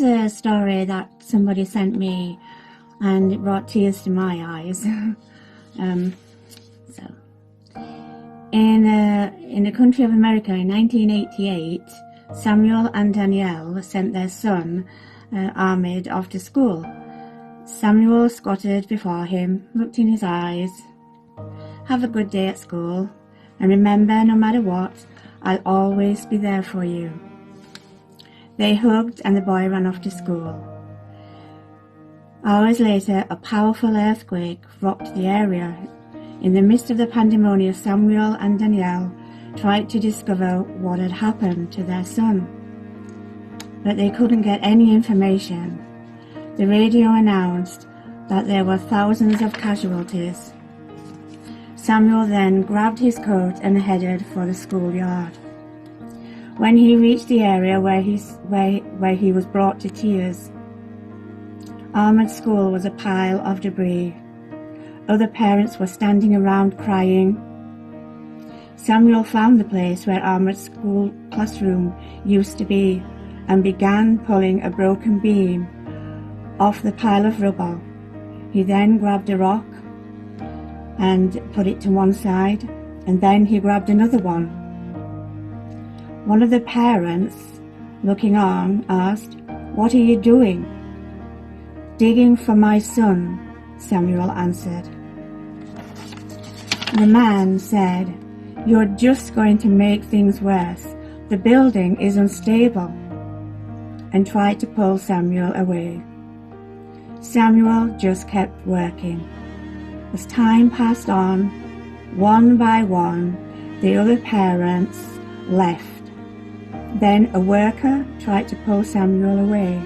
a story that somebody sent me, and it brought tears to my eyes. In the country of America in 1988, Samuel and Danielle sent their son, Ahmed, off to school. Samuel squatted before him, looked in his eyes. "Have a good day at school, and remember, no matter what, I'll always be there for you." They hugged and the boy ran off to school. Hours later, a powerful earthquake rocked the area. In the midst of the pandemonium, Samuel and Danielle tried to discover what had happened to their son. But they couldn't get any information. The radio announced that there were thousands of casualties. Samuel then grabbed his coat and headed for the schoolyard. When he reached the area where he was brought to tears, Ahmed's school was a pile of debris. Other parents were standing around crying. Samuel found the place where Ahmed's school classroom used to be and began pulling a broken beam off the pile of rubble. He then grabbed a rock and put it to one side, and then he grabbed another one. One of the parents, looking on, asked, "What are you doing?" "Digging for my son," Samuel answered. The man said, "You're just going to make things worse. The building is unstable," and tried to pull Samuel away. Samuel just kept working. As time passed on, one by one, the other parents left. Then a worker tried to pull Samuel away.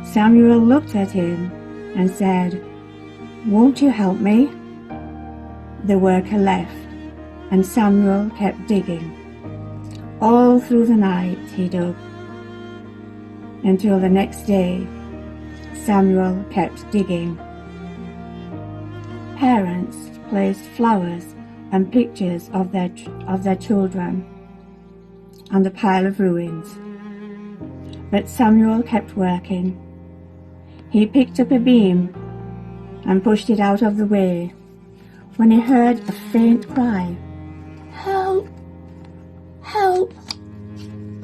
Samuel looked at him and said, "Won't you help me?" The worker left, and Samuel kept digging. All through the night he dug, until the next day Samuel kept digging. Parents placed flowers and pictures of their children on the pile of ruins. But Samuel kept working. He picked up a beam and pushed it out of the way when he heard a faint cry, "Help! Help!"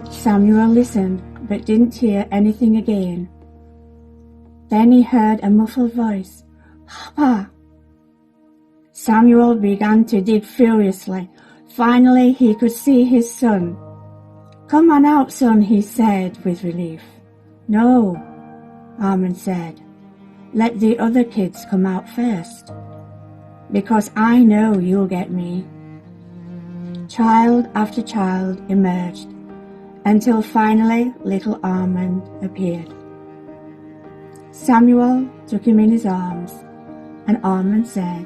Samuel listened but didn't hear anything again. Then he heard a muffled voice, "Papa!" Samuel began to dig furiously. Finally he could see his son. "Come on out, son," he said with relief. "No," Ahmed said. "Let the other kids come out first, because I know you'll get me." Child after child emerged, until finally little Ahmed appeared. Samuel took him in his arms, and Ahmed said,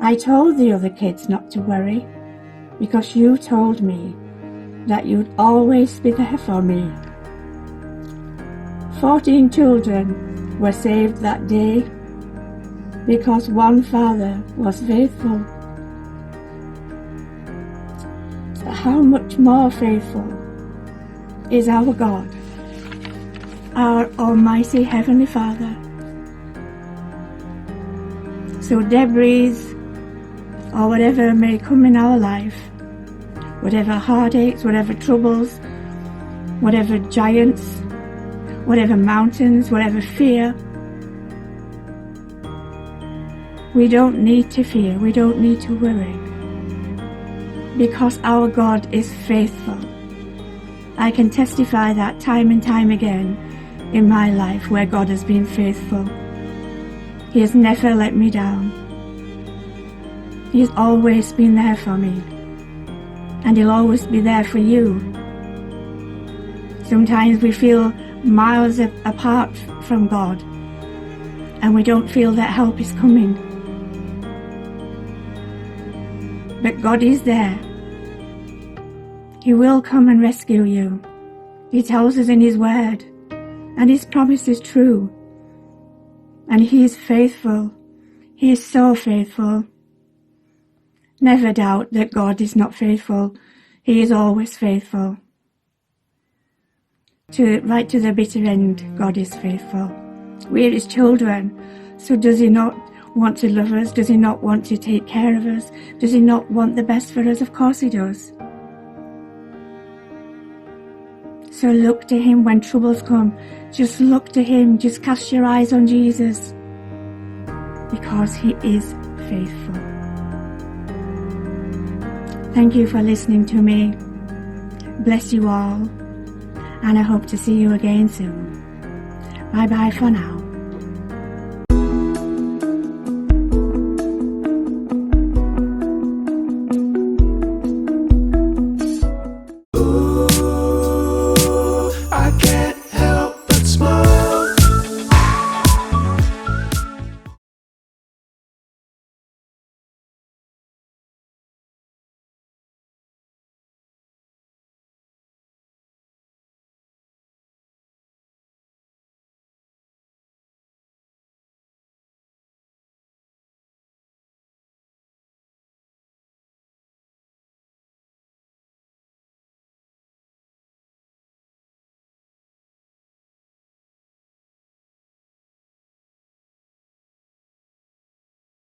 "I told the other kids not to worry, because you told me that you'd always be there for me." 14 children were saved that day because one father was faithful. How much more faithful is our God, our Almighty Heavenly Father? So debris or whatever may come in our life, whatever heartaches, whatever troubles, whatever giants, whatever mountains, whatever fear, we don't need to fear, we don't need to worry, because our God is faithful. I can testify that time and time again in my life where God has been faithful. He has never let me down. He's always been there for me, and He'll always be there for you. Sometimes we feel miles apart from God, and we don't feel that help is coming. But God is there. He will come and rescue you. He tells us in His Word, and His promise is true. And He is faithful. He is so faithful. Never doubt that God is not faithful. He is always faithful. right to the bitter end, God is faithful. We're his children, so does he not want to love us? Does he not want to take care of us? Does he not want the best for us? Of course he does. So look to him when troubles come. Just look to him. Just cast your eyes on Jesus, because he is faithful. Thank you for listening to me. Bless you all, and I hope to see you again soon. Bye bye for now.